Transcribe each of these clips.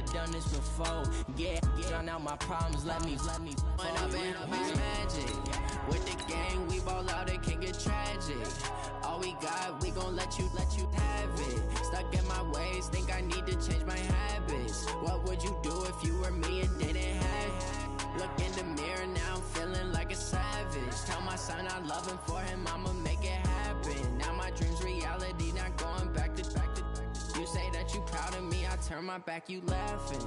never done this before. Yeah, drown out my problems, let me When I've been magic. With the gang, we ball out, it can get tragic. All we got, we gon' let you have it. Stuck in my ways, think I need to change my habits. What would you do if you were me and didn't have it? Look in the mirror, now I'm feeling like a savage. Tell my son I love him, for him I'ma make it happen. Now my dream's reality, not going back to. You say that you proud of me, I turn my back, you laughing.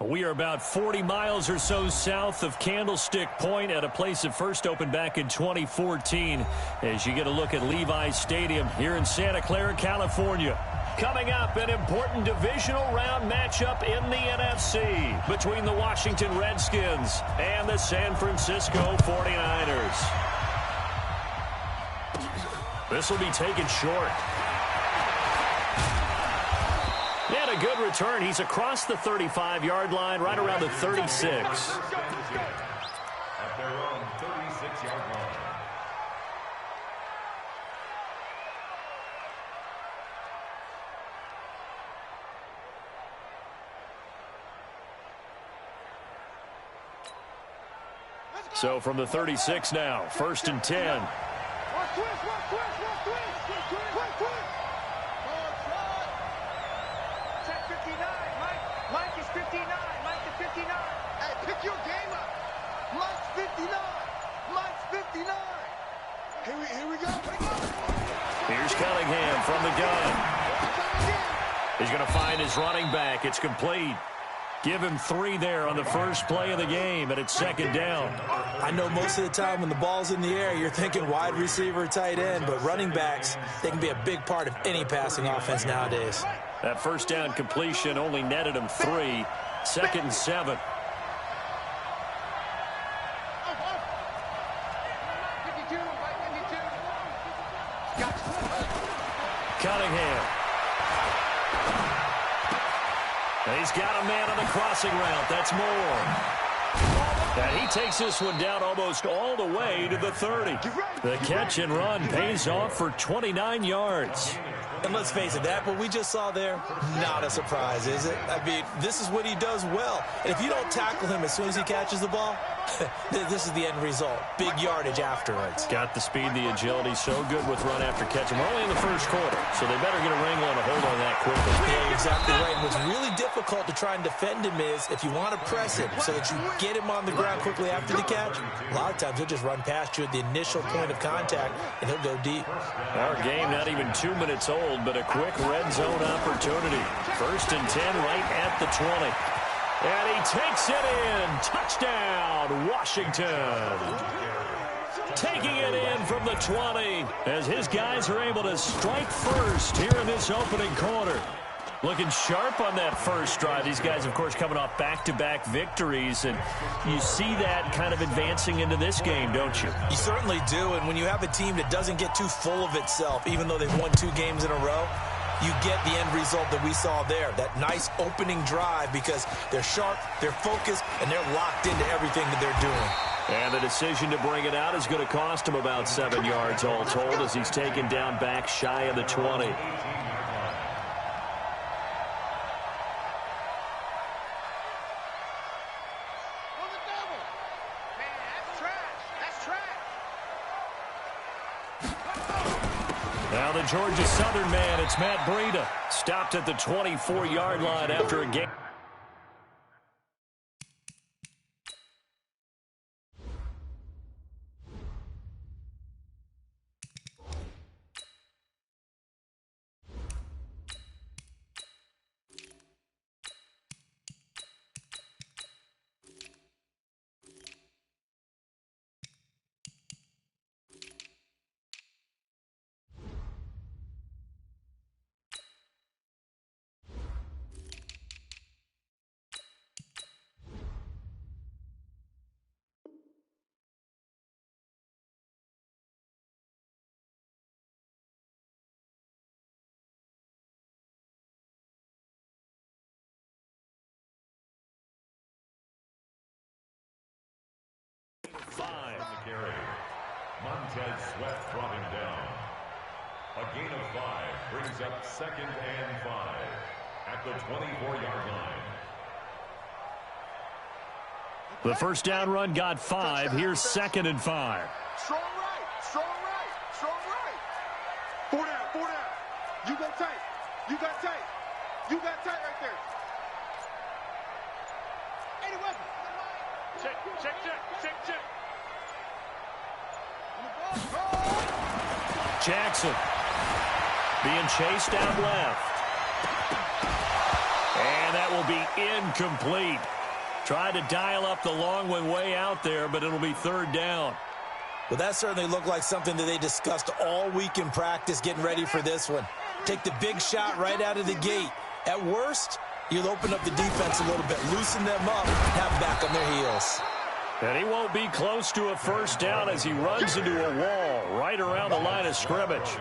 We are about 40 miles or so south of Candlestick Point at a place that first opened back in 2014 as you get a look at Levi's Stadium here in Santa Clara, California. Coming up, an important divisional round matchup in the NFC between the Washington Redskins and the San Francisco 49ers. This will be taken short. And a good return. He's across the 35-yard line, right around the 36. At their own 36-yard line. So from the 36 now, 1st and 10. Here's Cunningham from the gun. He's going to find his running back. It's complete. Give him 3 there on the first play of the game, and it's 2nd down. I know most of the time when the ball's in the air, you're thinking wide receiver, tight end, but running backs, they can be a big part of any passing offense nowadays. That 1st down completion only netted him 3. 2nd and 7. Cunningham. He's got a man on the crossing route. That's Moore. And he takes this one down almost all the way to the 30. The catch and run pays off for 29 yards. And let's face it, that what we just saw there, not a surprise, is it? I mean, this is what he does well. And if you don't tackle him as soon as he catches the ball, this is the end result. Big yardage afterwards. Got the speed, the agility, so good with run after catch. We're only in the 1st quarter, so they better get a wrangle and a hold on that quickly. Yeah, exactly right. And what's really difficult to try and defend him is if you want to press him so that you get him on the ground quickly after the catch, a lot of times he'll just run past you at the initial point of contact, and he'll go deep. Our game not even 2 minutes old, but a quick red zone opportunity. 1st and 10 right at the 20. And he takes it in. Touchdown, Washington. Taking it in from the 20 as his guys are able to strike first here in this opening quarter. Looking sharp on that first drive. These guys, of course, coming off back-to-back victories, and you see that kind of advancing into this game, don't you? You certainly do, and when you have a team that doesn't get too full of itself, even though they've won 2 games in a row, you get the end result that we saw there, that nice opening drive, because they're sharp, they're focused, and they're locked into everything that they're doing. And the decision to bring it out is going to cost him about 7 yards all told as he's taken down back shy of the 20. Now the Georgia Southern man, it's Matt Breida, stopped at the 24-yard line after a game. Sweat brought him down. A gain of 5 brings up 2nd and 5 at the 24-yard line. The first down run got 5. Here's 2nd and 5. Strong right, strong right, strong right. 4 down, 4 down. You go tight. You got tight. You got tight right there. 80 weapons. Check, check, check, check, check. Jackson being chased out left. And that will be incomplete. Tried to dial up the long one way out there, but it'll be 3rd down. Well, that certainly looked like something that they discussed all week in practice getting ready for this one. Take the big shot right out of the gate. At worst, you'll open up the defense a little bit, loosen them up, have them back on their heels. And he won't be close to a first down as he runs into a wall right around the line of scrimmage.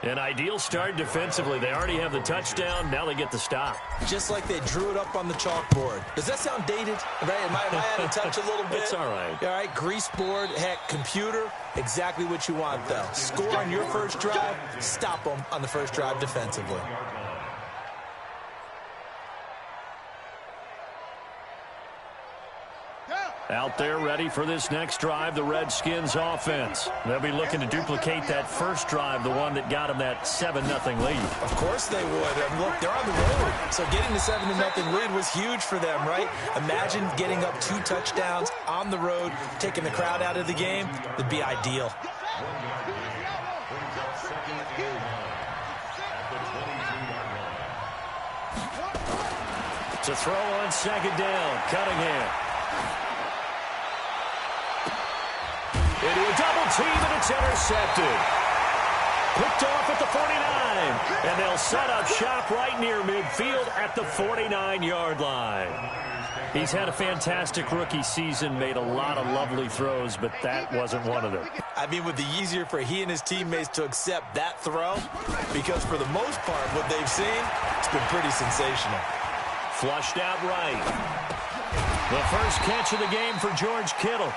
An ideal start defensively. They already have the touchdown. Now they get the stop. Just like they drew it up on the chalkboard. Does that sound dated? Right? Am I out of touch a little bit? It's all right. All right, grease board, heck, computer, exactly what you want, though. Score on your first drive, stop them on the first drive defensively. Out there ready for this next drive, the Redskins offense. They'll be looking to duplicate that first drive, the one that got them that 7-0 lead. Of course they would. And look, they're on the road. So getting the 7-0 lead was huge for them, right? Imagine getting up 2 touchdowns on the road, taking the crowd out of the game. It'd be ideal. To throw on 2nd down, Cunningham. Into a double team, and it's intercepted. Picked off at the 49. And they'll set up shop right near midfield at the 49-yard line. He's had a fantastic rookie season, made a lot of lovely throws, but that wasn't one of them. I mean, would be easier for he and his teammates to accept that throw? Because for the most part, what they've seen, it's been pretty sensational. Flushed out right. The first catch of the game for George Kittle.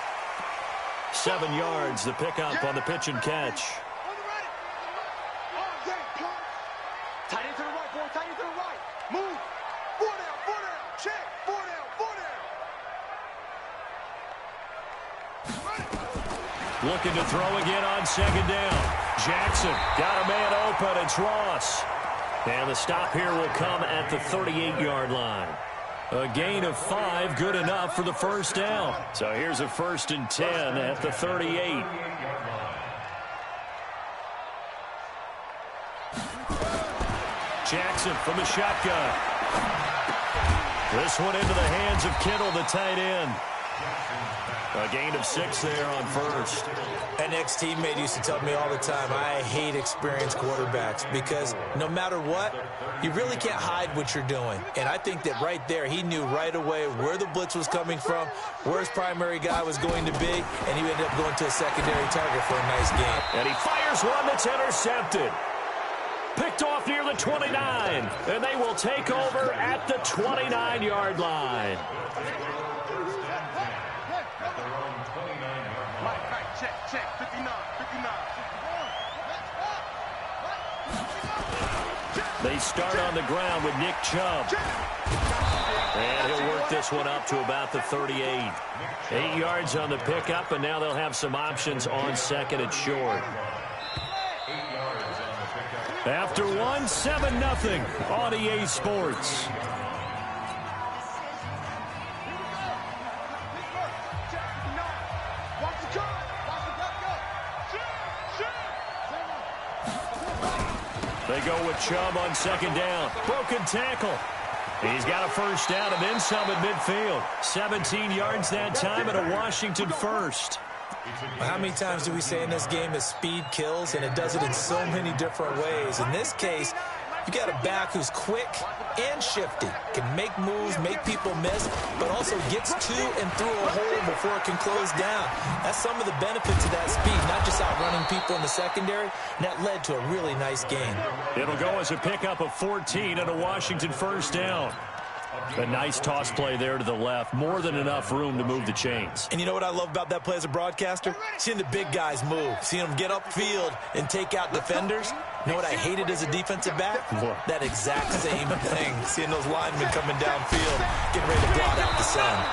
7 yards, the pickup on the pitch and catch. Tight end to the right, boy. Tight end to the right. Move. 4 down. Check. 4 down. Looking to throw again on 2nd down. Jackson got a man open. It's Ross. And the stop here will come at the 38-yard line. A gain of 5, good enough for the first down. So here's a 1st and 10 at the 38. Jackson from the shotgun. This one into the hands of Kittle, the tight end. A gain of 6 there on first. An ex-teammate used to tell me all the time, I hate experienced quarterbacks because no matter what, you really can't hide what you're doing. And I think that right there, he knew right away where the blitz was coming from, where his primary guy was going to be, and he ended up going to a secondary target for a nice game. And he fires one that's intercepted. Picked off near the 29, and they will take over at the 29-yard line. Check. 59. They start on the ground with Nick Chubb. And he'll work this one up to about the 38. 8 yards on the pickup, and now they'll have some options on 2nd and short. After one, 7-0 on EA Sports. They go with Chubb on 2nd down. Broken tackle. He's got a first down and then some at midfield. 17 yards that time and a Washington first. How many times do we say in this game that speed kills, and it does it in so many different ways? In this case, you got a back who's quick and shifty, can make moves, make people miss, but also gets to and through a hole before it can close down. That's some of the benefits of that speed, not just outrunning people in the secondary, and that led to a really nice game. It'll go as a pickup of 14 and a Washington first down. A nice toss play there to the left. More than enough room to move the chains. And you know what I love about that play as a broadcaster? Seeing the big guys move. Seeing them get upfield and take out defenders. You know what I hated as a defensive back? That exact same thing. Seeing those linemen coming downfield, getting ready to blot out the sun.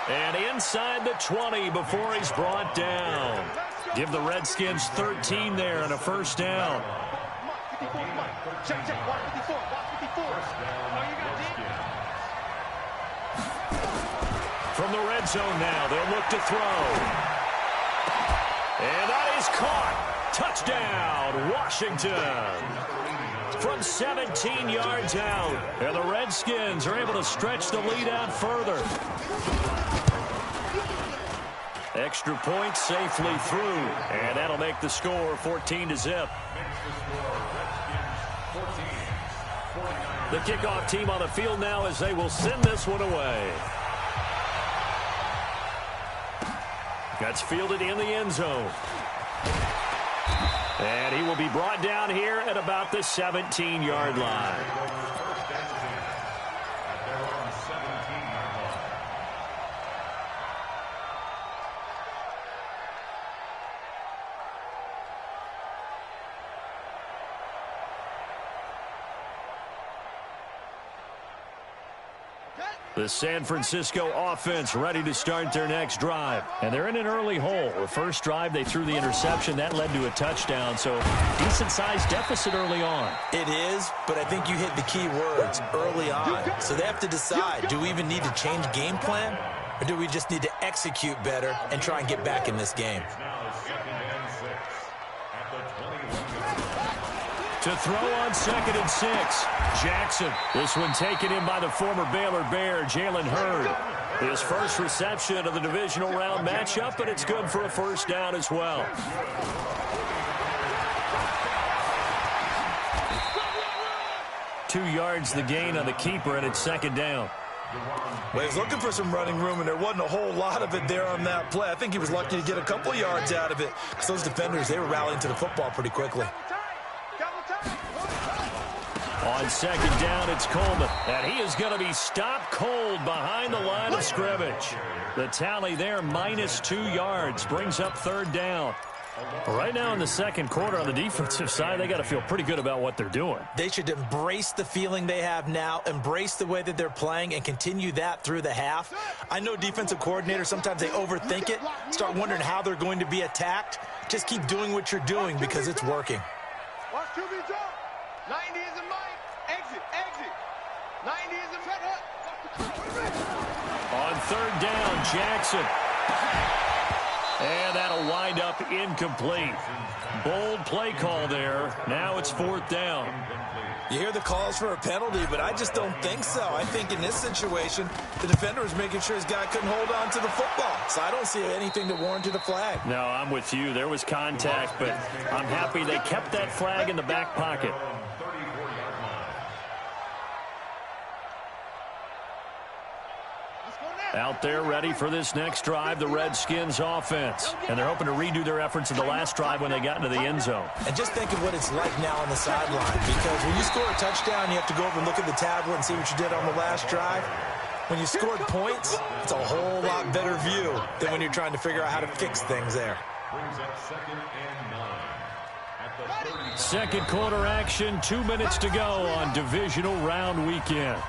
And inside the 20 before he's brought down. Give the Redskins 13 there and a first down. From the red zone now, they'll look to throw. And that is caught. Touchdown, Washington. From 17 yards out. And the Redskins are able to stretch the lead out further. Extra point safely through. And that'll make the score 14-0. The kickoff team on the field now as they will send this one away. That's fielded in the end zone. And he will be brought down here at about the 17-yard line. The San Francisco offense ready to start their next drive. And they're in an early hole. The first drive, they threw the interception. That led to a touchdown. So decent-sized deficit early on. It is, but I think you hit the key words early on. So they have to decide, do we even need to change game plan? Or do we just need to execute better and try and get back in this game? To throw on 2nd and 6. Jackson. This one taken in by the former Baylor Bear, Jalen Hurd. His first reception of the divisional round matchup, but it's good for a first down as well. Two yards the gain on the keeper, and it's second down. Well, he was looking for some running room, and there wasn't a whole lot of it there on that play. I think he was lucky to get a couple yards out of it because those defenders, they were rallying to the football pretty quickly. On second down, it's Coleman. And he is going to be stopped cold behind the line of scrimmage. The tally there, -2 yards, brings up third down. Right now in the second quarter on the defensive side, they got to feel pretty good about what they're doing. They should embrace the feeling they have now, embrace the way that they're playing, and continue that through the half. I know defensive coordinators, sometimes they overthink it, start wondering how they're going to be attacked. Just keep doing what you're doing because it's working. Watch QB jump. 90 is a mic. Exit, exit. 90 is a cut up. On third down, Jackson. And that'll wind up incomplete. Bold play call there. Now it's fourth down. You hear the calls for a penalty, but I just don't think so. I think in this situation, the defender was making sure his guy couldn't hold on to the football. So I don't see anything that warranted a flag. No, I'm with you. There was contact, but I'm happy they kept that flag in the back pocket. Out there ready for this next drive, the Redskins offense. And they're hoping to redo their efforts in the last drive when they got into the end zone. And just think of what it's like now on the sideline, because when you score a touchdown, you have to go over and look at the tablet and see what you did on the last drive. When you scored points, it's a whole lot better view than when you're trying to figure out how to fix things there. Second quarter action, 2 minutes to go on divisional round weekend.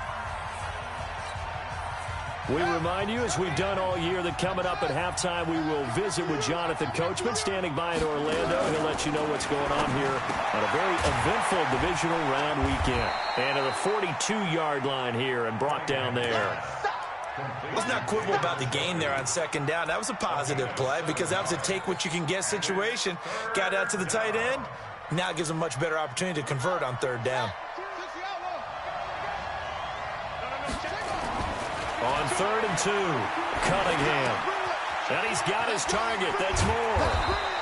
We remind you, as we've done all year, that coming up at halftime, we will visit with Jonathan Coachman, standing by in Orlando. He'll let you know what's going on here on a very eventful divisional round weekend. And at the 42-yard line here and brought down there. Let's not quibble about the gain there on second down. That was a positive play because that was a take-what-you-can-get situation. Got out to the tight end. Now it gives them a much better opportunity to convert on third down. On 3rd and 2, Cunningham. And he's got his target. That's more.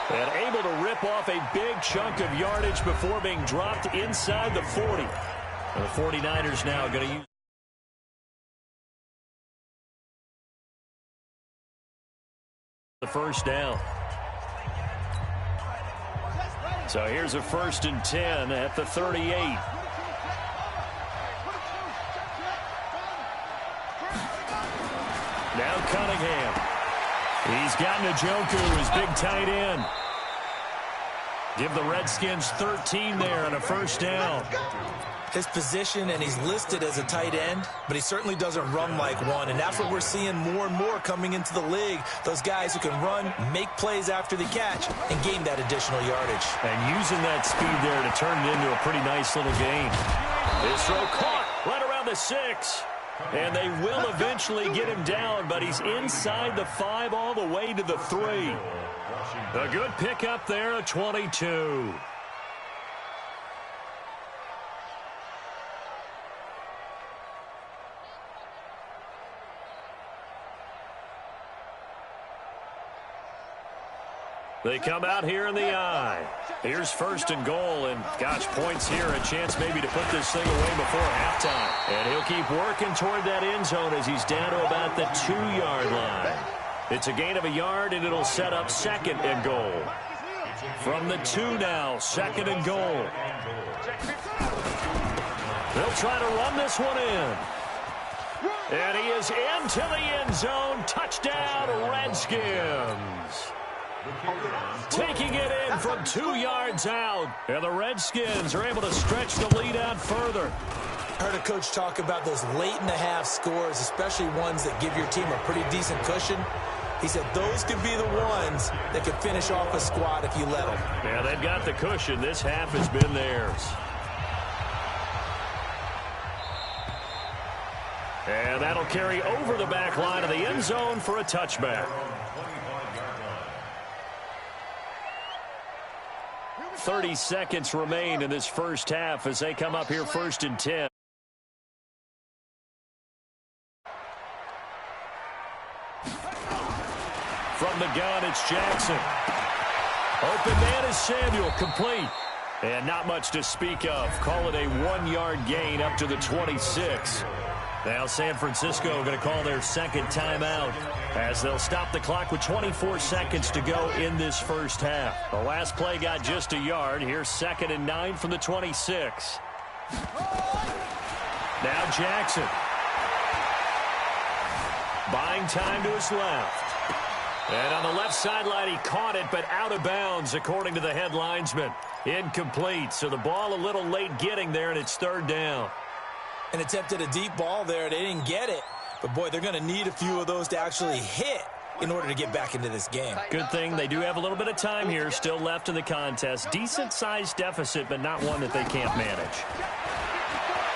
And able to rip off a big chunk of yardage before being dropped inside the 40. And the 49ers now going to use the first down. So here's a 1st and 10 at the 38. Now Cunningham. He's got Njoku, his big tight end. Give the Redskins 13 there on a first down. His position, and he's listed as a tight end, but he certainly doesn't run like one, and that's what we're seeing more and more coming into the league. Those guys who can run, make plays after the catch, and gain that additional yardage. And using that speed there to turn it into a pretty nice little gain. This throw caught right around the 6. And they will eventually get him down, but he's inside the 5 all the way to the 3. A good pickup there at 22. They come out here in the I. Here's first and goal, and gosh, points here, a chance maybe to put this thing away before halftime. And he'll keep working toward that end zone as he's down to about the 2-yard line. It's a gain of a yard, and it'll set up second and goal. From the 2 now, second and goal. They'll try to run this one in. And he is into the end zone. Touchdown, Redskins. Taking it in from 2 yards out. And the Redskins are able to stretch the lead out further. I heard a coach talk about those late-in-the-half scores, especially ones that give your team a pretty decent cushion. He said those could be the ones that could finish off a squad if you let them. Yeah, they've got the cushion. This half has been theirs. And that'll carry over the back line of the end zone for a touchback. 30 seconds remain in this first half as they come up here first and 10. From the gun, it's Jackson. Open man is Samuel, complete. And not much to speak of. Call it a 1-yard gain up to the 26. Now San Francisco going to call their second timeout as they'll stop the clock with 24 seconds to go in this first half. The last play got just a yard. Here's 2nd and 9 from the 26. Now Jackson. Buying time to his left. And on the left sideline, he caught it, but out of bounds, according to the head linesman. Incomplete, so the ball a little late getting there, and it's 3rd down. And attempted a deep ball there. They didn't get it. But, boy, they're going to need a few of those to actually hit in order to get back into this game. Good thing they do have a little bit of time here still left in the contest. Decent-sized deficit, but not one that they can't manage.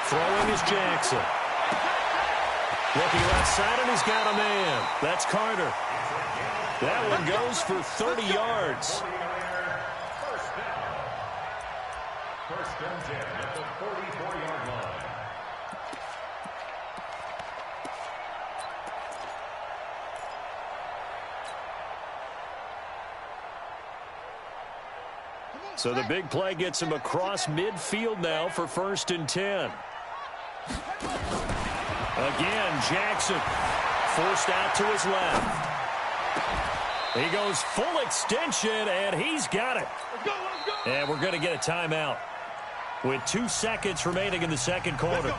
Throwing is Jackson. Looking left side, and he's got a man. That's Carter. That one goes for 30 yards. First and 10 at the 44-yard line. So the big play gets him across midfield now for 1st and 10. Again, Jackson forced out to his left. He goes full extension, and he's got it. And we're going to get a timeout with 2 seconds remaining in the second quarter.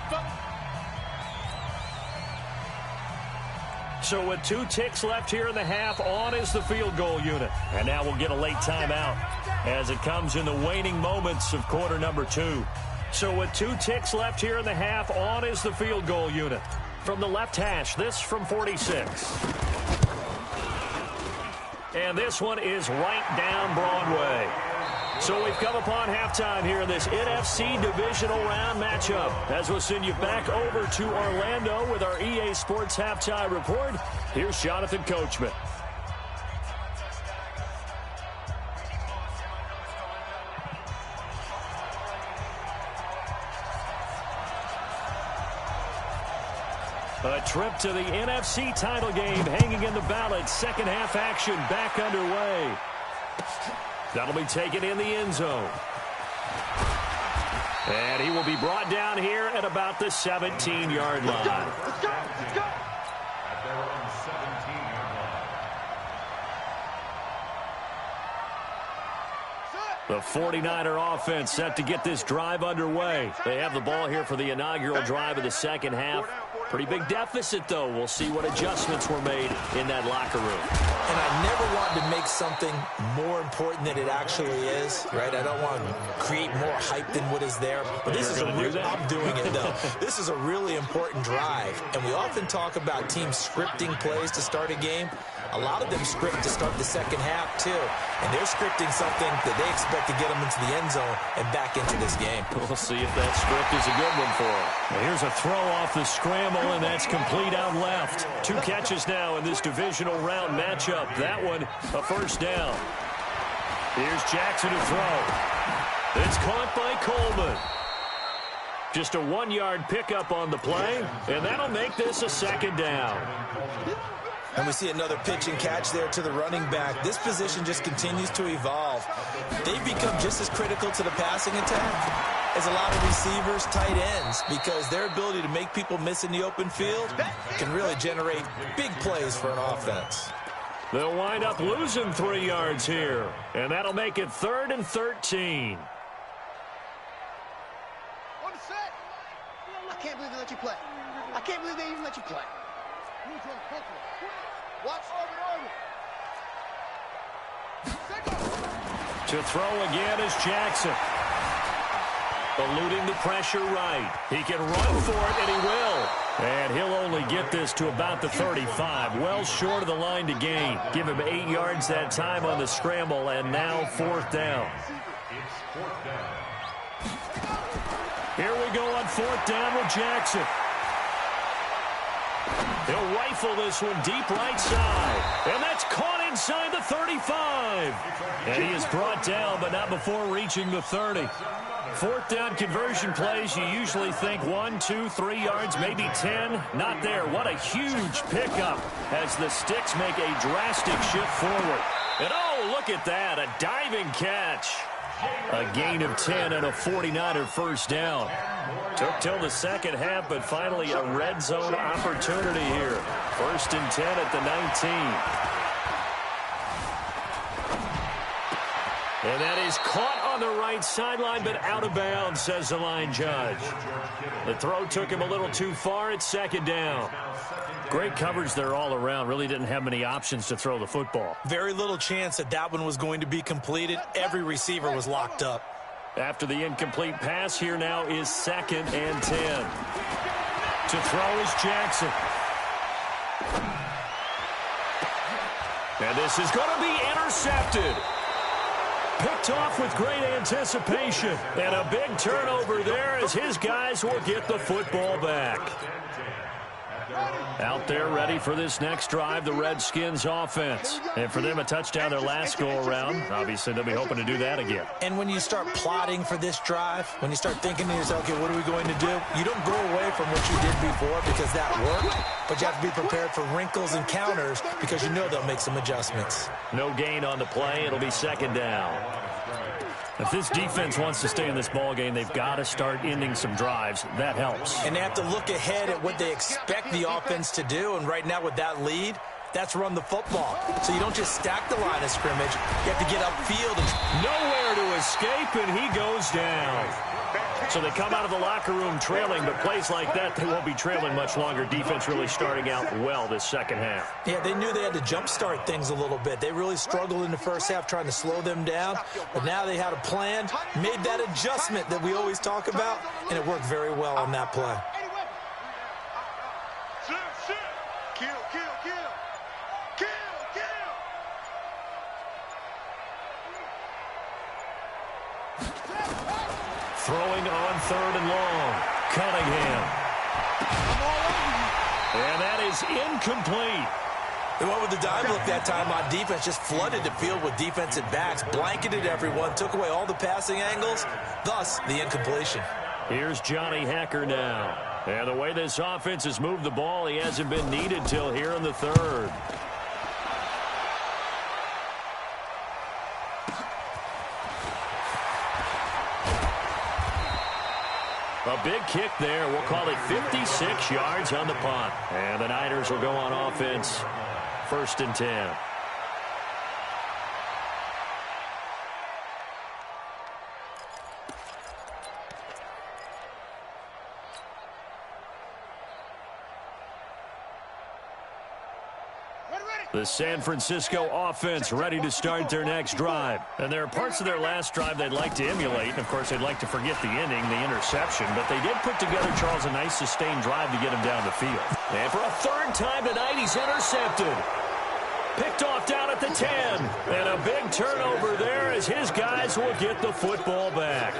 So with 2 ticks left here in the half, on is the field goal unit. And now we'll get a late timeout as it comes in the waning moments of quarter number 2. So with 2 ticks left here in the half, on is the field goal unit. From the left hash, this from 46. And this one is right down Broadway. So we've come upon halftime here in this NFC Divisional Round matchup. As we'll send you back over to Orlando with our EA Sports Halftime Report, here's Jonathan Coachman. A trip to the NFC title game hanging in the balance. Second half action back underway. That'll be taken in the end zone. And he will be brought down here at about the 17-yard line. Let's go. At their own 17-yard line. The 49er offense set to get this drive underway. They have the ball here for the inaugural drive of the second half. Pretty big deficit, though. We'll see what adjustments were made in that locker room. And I never wanted to make something more important than it actually is, right? I don't want to create more hype than what is there. But this is I'm doing it, though. This is a really important drive. And we often talk about teams scripting plays to start a game. A lot of them script to start the second half, too. And they're scripting something that they expect to get them into the end zone and back into this game. We'll see if that script is a good one for them. Well, here's a throw off the scramble, and that's complete out left. 2 catches now in this divisional round matchup. That one, a first down. Here's Jackson to throw. It's caught by Coleman. Just a 1-yard pickup on the play, and that'll make this a second down. And we see another pitch and catch there to the running back. This position just continues to evolve. They've become just as critical to the passing attack as a lot of receivers, tight ends, because their ability to make people miss in the open field can really generate big plays for an offense. They'll wind up losing 3 yards here, and that'll make it 3rd and 13. I can't believe they let you play. I can't believe they even let you play. Watch. To throw again is Jackson. Eluding the pressure right. He can run for it, and he will. And he'll only get this to about the 35. Well short of the line to gain. Give him 8 yards that time on the scramble, and now 4th down. Here we go on 4th down with Jackson. He'll rifle this one deep right side. And that's caught inside the 35. And he is brought down, but not before reaching the 30. 4th down conversion plays, you usually think 1, 2, 3 yards, maybe 10. Not there. What a huge pickup as the Sticks make a drastic shift forward. And oh, look at that, a diving catch. A gain of 10 and a 49er first down. Took till the second half, but finally a red zone opportunity here. 1st and 10 at the 19. And that is caught on the right sideline, but out of bounds, says the line judge. The throw took him a little too far. It's 2nd down. Great coverage there all around. Really didn't have many options to throw the football. Very little chance that that one was going to be completed. Every receiver was locked up. After the incomplete pass, here now is 2nd and 10. To throw is Jackson. And this is going to be intercepted. Picked off with great anticipation. And a big turnover there as his guys will get the football back. Out there ready for this next drive, the Redskins offense. And for them, a touchdown their last go-around. Obviously, they'll be hoping to do that again. And when you start plotting for this drive, when you start thinking to yourself, okay, what are we going to do? You don't go away from what you did before because that worked, but you have to be prepared for wrinkles and counters because you know they'll make some adjustments. No gain on the play. It'll be 2nd down. If this defense wants to stay in this ballgame, they've got to start ending some drives. That helps. And they have to look ahead at what they expect the offense to do. And right now with that lead, that's run the football. So you don't just stack the line of scrimmage. You have to get upfield. And nowhere to escape, and he goes down. So they come out of the locker room trailing, but plays like that, they won't be trailing much longer. Defense really starting out well this second half. Yeah, they knew they had to jumpstart things a little bit. They really struggled in the first half trying to slow them down, but now they had a plan, made that adjustment that we always talk about, and it worked very well on that play. Throwing on 3rd and long. Cunningham. And that is incomplete. They went with the dime look that time on defense, just flooded the field with defensive backs, blanketed everyone, took away all the passing angles, thus the incompletion. Here's Johnny Hacker now. And the way this offense has moved the ball, he hasn't been needed till here in the 3rd. A big kick there. We'll call it 56 yards on the punt. And the Niners will go on offense. 1st and 10. The San Francisco offense ready to start their next drive. And there are parts of their last drive they'd like to emulate. And, of course, they'd like to forget the inning, the interception. But they did put together, Charles, a nice sustained drive to get him down the field. And for a third time tonight, he's intercepted. Picked off down at the 10. And a big turnover there as his guys will get the football back.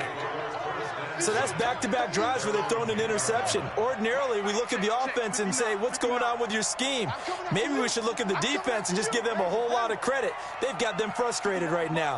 So that's back-to-back drives where they've thrown an interception. Ordinarily, we look at the offense and say, what's going on with your scheme? Maybe we should look at the defense and just give them a whole lot of credit. They've got them frustrated right now.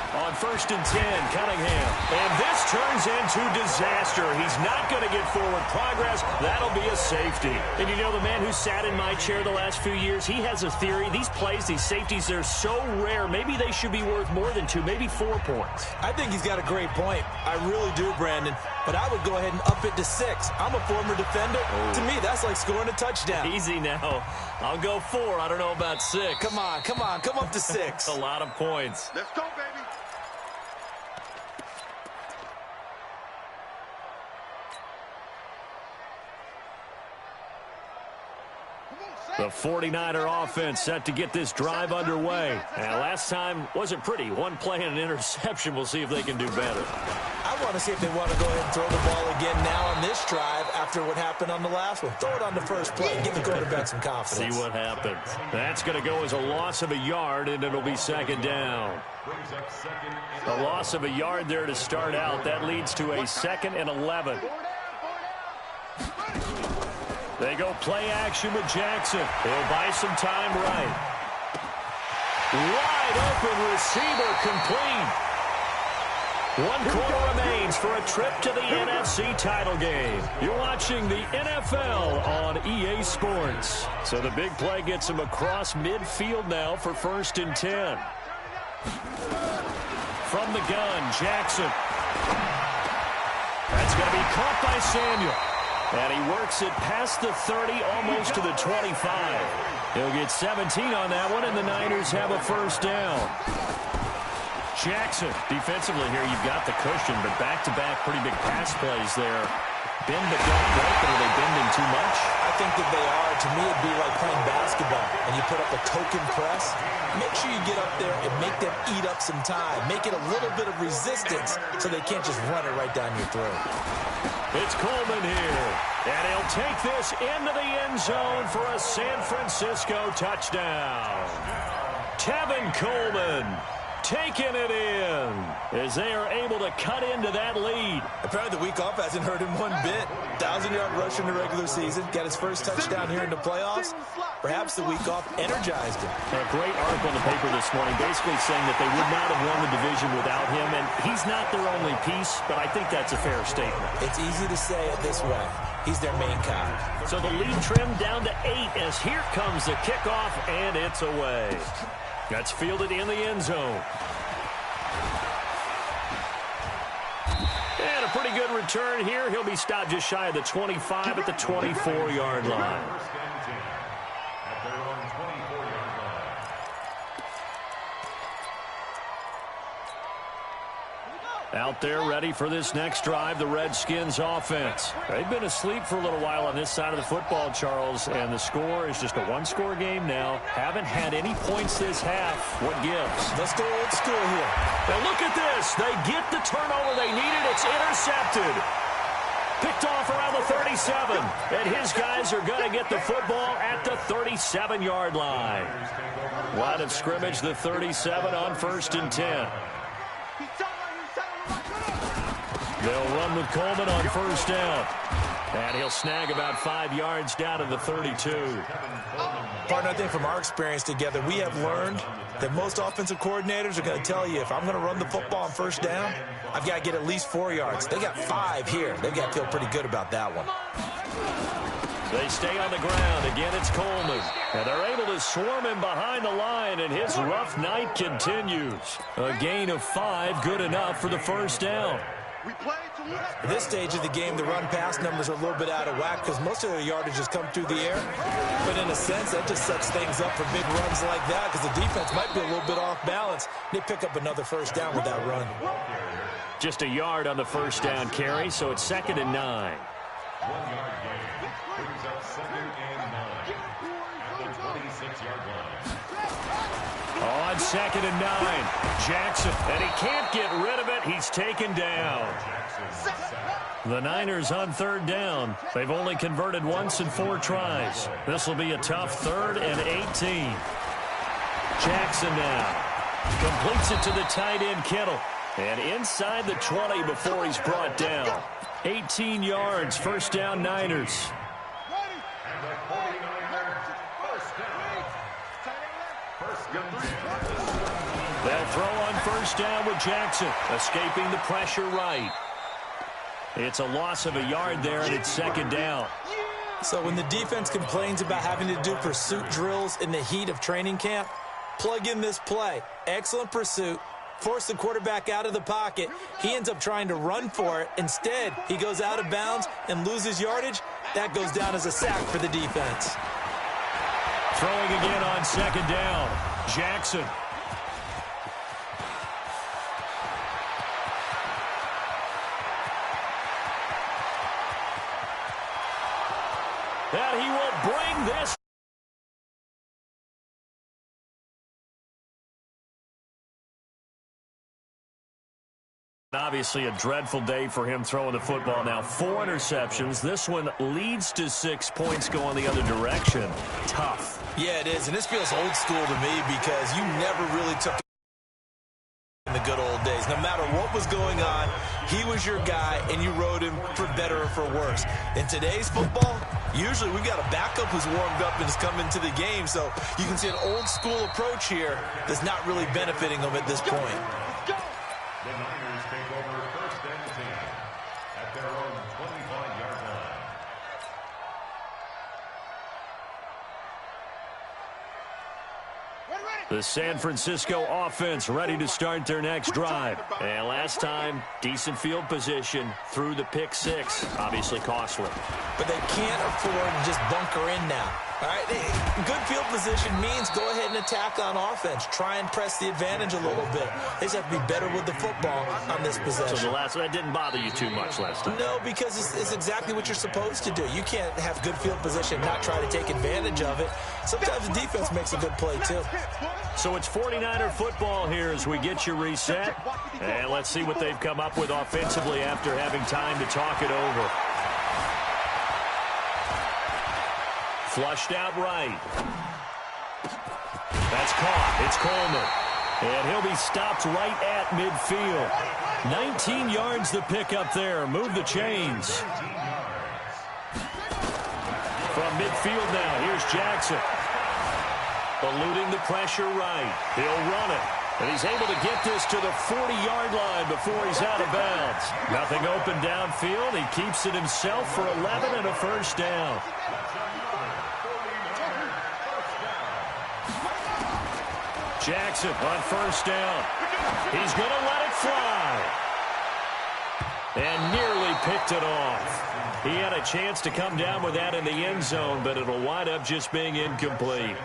On 1st and 10, Cunningham. And this turns into disaster. He's not going to get forward progress. That'll be a safety. And you know, the man who sat in my chair the last few years, he has a theory. These plays, these safeties, they're so rare. Maybe they should be worth more than 2, maybe 4 points. I think he's got a great point. I really do, Brandon. But I would go ahead and up it to 6. I'm a former defender. Oh. To me, that's like scoring a touchdown. Easy now. I'll go 4. I don't know about 6. Come on. Come up to 6. A lot of points. Let's go, baby. The 49er offense set to get this drive underway. And last time wasn't pretty. One play and an interception. We'll see if they can do better. I want to see if they want to go ahead and throw the ball again now on this drive after what happened on the last one. Throw it on the first play and give the quarterback some confidence. See what happens. That's going to go as a loss of a yard, and it'll be 2nd down. A loss of a yard there to start out. That leads to a 2nd and 11. They go play action with Jackson. He'll buy some time right. Wide open receiver complete. 1 quarter remains for a trip to the NFC title game. You're watching the NFL on EA Sports. So the big play gets him across midfield now for 1st and 10. From the gun, Jackson. That's going to be caught by Samuel. And he works it past the 30, almost to the 25. He'll get 17 on that one, and the Niners have a 1st down. Jackson, defensively here, you've got the cushion, but back-to-back pretty big pass plays there. Bend but don't break, but are they bending too much? I think that they are. To me, it'd be like playing basketball, and you put up a token press. Make sure you get up there and make them eat up some time. Make it a little bit of resistance so they can't just run it right down your throat. It's Coleman here, and he'll take this into the end zone for a San Francisco touchdown. Tevin Coleman taking it in as they are able to cut into that lead. Apparently the week off hasn't hurt him one bit. 1,000-yard rush in the regular season. Got his first touchdown here in the playoffs. Perhaps the week off energized him. A great article in the paper this morning basically saying that they would not have won the division without him, and he's not their only piece, but I think that's a fair statement. It's easy to say it this way. He's their main guy. So the lead trimmed down to 8 as here comes the kickoff, and it's away. That's fielded in the end zone. And a pretty good return here. He'll be stopped just shy of the 25 at the 24-yard line. Out there ready for this next drive, the Redskins offense. They've been asleep for a little while on this side of the football, Charles, and the score is just a 1-score game now. Haven't had any points this half. What gives? Let's go old school here. Now look at this. They get the turnover they needed. It's intercepted. Picked off around the 37. And his guys are going to get the football at the 37-yard line. Line of scrimmage, the 37 on 1st and 10. They'll run with Coleman on 1st down. And he'll snag about 5 yards down to the 32. Partner, I think from our experience together, we have learned that most offensive coordinators are going to tell you, if I'm going to run the football on 1st down, I've got to get at least 4 yards. They got 5 here. They've got to feel pretty good about that one. They stay on the ground. Again, it's Coleman. And they're able to swarm him behind the line, and his rough night continues. A gain of 5, good enough for the 1st down. At this stage of the game, the run-pass numbers are a little bit out of whack because most of their yardage has come through the air. But in a sense, that just sets things up for big runs like that because the defense might be a little bit off balance. They pick up another 1st down with that run. Just a yard on the 1st down carry, so it's 2nd and 9. 1-yard gain brings up 2nd and 9. At the 26-yard line. On 2nd and 9, Jackson, and he can't get rid of it. He's taken down. The Niners on 3rd down. They've only converted once in 4 tries. This will be a tough 3rd and 18. Jackson now completes it to the tight end, Kittle. And inside the 20 before he's brought down. 18 yards, 1st down Niners. And the 49er, first down. They'll throw on 1st down with Jackson, escaping the pressure right. It's a loss of a yard there, and it's 2nd down. So when the defense complains about having to do pursuit drills in the heat of training camp, plug in this play. Excellent pursuit. Force the quarterback out of the pocket. He ends up trying to run for it. Instead, he goes out of bounds and loses yardage. That goes down as a sack for the defense. Throwing again on 2nd down. Jackson. And he will bring this. Obviously a dreadful day for him throwing the football now. 4 interceptions. This one leads to 6 points going the other direction. Tough. Yeah, it is. And this feels old school to me because you never really took in the good old days. No matter what was going on, he was your guy, and you rode him for better or for worse. In today's football, usually we've got a backup who's warmed up and has come into the game, so you can see an old school approach here that's not really benefiting them at this point. The Niners take over 1st and 10 at their own 25-yard line. The San Francisco offense ready to start their next drive. And last time, decent field position through the pick 6. Obviously costly. But they can't afford to just bunker in now. All right, good field position means go ahead and attack on offense. Try and press the advantage a little bit. They just have to be better with the football on this possession. So that didn't bother you too much last time? No, because it's exactly what you're supposed to do. You can't have good field position and not try to take advantage of it. Sometimes the defense makes a good play, too. So it's 49er football here as we get you reset. And let's see what they've come up with offensively after having time to talk it over. Flushed out right. That's caught. It's Coleman. And he'll be stopped right at midfield. 19 yards the pick up there. Move the chains. From midfield now, here's Jackson. Eluding the pressure right. He'll run it. And he's able to get this to the 40-yard line before he's out of bounds. Nothing open downfield. He keeps it himself for 11 and a 1st down. Jackson on 1st down. He's going to let it fly. And nearly picked it off. He had a chance to come down with that in the end zone, but it'll wind up just being incomplete.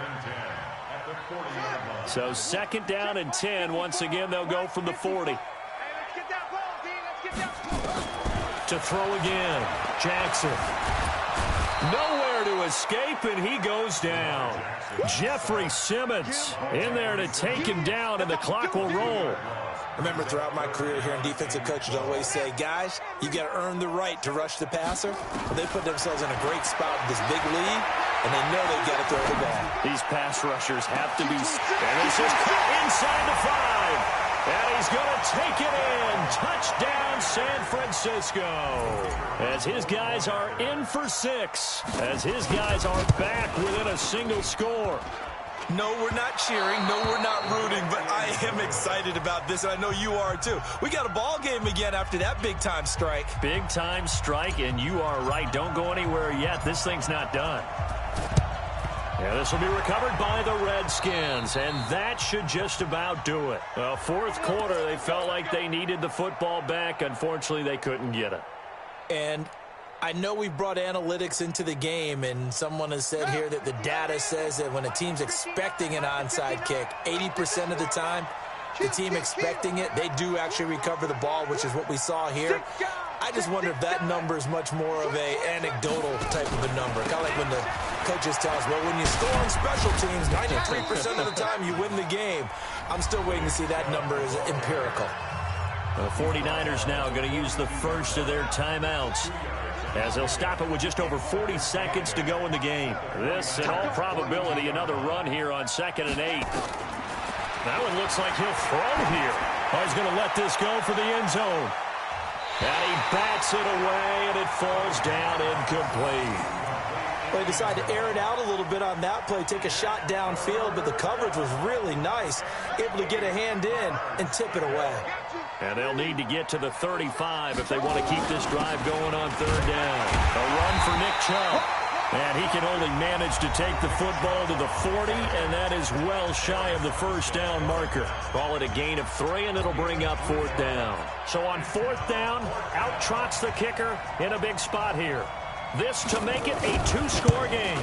So 2nd down and 10. Once again, they'll go from the 40. To throw again. Jackson. Nowhere to escape, and he goes down. Jeffrey Simmons in there to take him down, and the clock will roll. Remember, throughout my career here in defensive coaches always say, guys, you got to earn the right to rush the passer. They put themselves in a great spot with this big lead, and they know they've got to throw the ball. These pass rushers have to be. And this is inside the 5. And he's going to take it in. Touchdown, San Francisco. As his guys are in for 6. As his guys are back within a single score. No, we're not cheering. No, we're not rooting. But I am excited about this, and I know you are too. We got a ball game again after that big-time strike. Big-time strike, and you are right. Don't go anywhere yet. This thing's not done. Yeah, this will be recovered by the Redskins, and that should just about do it. Well, 4th quarter, they felt like they needed the football back. Unfortunately, they couldn't get it. And I know we brought analytics into the game, and someone has said here that the data says that when a team's expecting an onside kick, 80% of the time, the team expecting it, they do actually recover the ball, which is what we saw here. I just wonder if that number is much more of an anecdotal type type of a number. Kind of like when the coaches tell us, well, when you score on special teams, 93% of the time you win the game. I'm still waiting to see that number as empirical. The 49ers now going to use the first of their timeouts, as they'll stop it with just over 40 seconds to go in the game. This, in all probability, another run here on 2nd and 8. That one looks like he'll throw here. Oh, he's going to let this go for the end zone. And he bats it away, and it falls down incomplete. Well, he decided to air it out a little bit on that play, take a shot downfield, but the coverage was really nice, able to get a hand in and tip it away. And they'll need to get to the 35 if they want to keep this drive going on 3rd down. A run for Nick Chubb. And he can only manage to take the football to the 40, and that is well shy of the first down marker. Call it a gain of 3, and it'll bring up 4th down. So on 4th down, out trots the kicker in a big spot here. This to make it a 2-score game.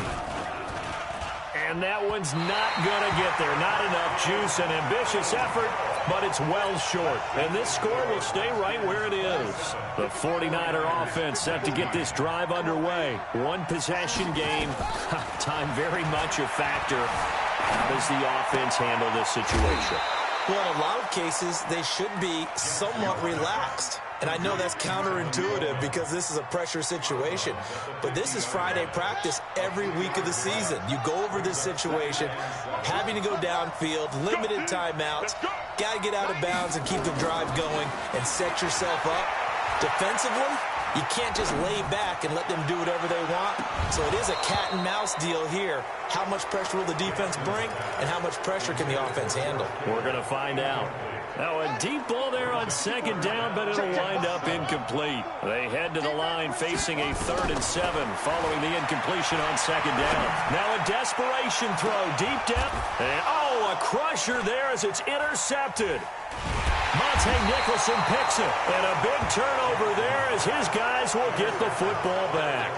And that one's not going to get there. Not enough juice and ambitious effort, but it's well short. And this score will stay right where it is. The 49er offense set to get this drive underway. One possession game. Time very much a factor. How does the offense handle this situation? Well, in a lot of cases, they should be somewhat relaxed. And I know that's counterintuitive because this is a pressure situation. But this is Friday practice every week of the season. You go over this situation, having to go downfield, limited timeouts, got to get out of bounds and keep the drive going and set yourself up. Defensively, you can't just lay back and let them do whatever they want. So it is a cat and mouse deal here. How much pressure will the defense bring, and how much pressure can the offense handle? We're going to find out. Now a deep ball there on 2nd down, but it'll wind up incomplete. They head to the line facing a 3rd and 7 following the incompletion on 2nd down. Now a desperation throw deep down. And a crusher there as it's intercepted. Monte Nicholson picks it. And a big turnover there as his guys will get the football back.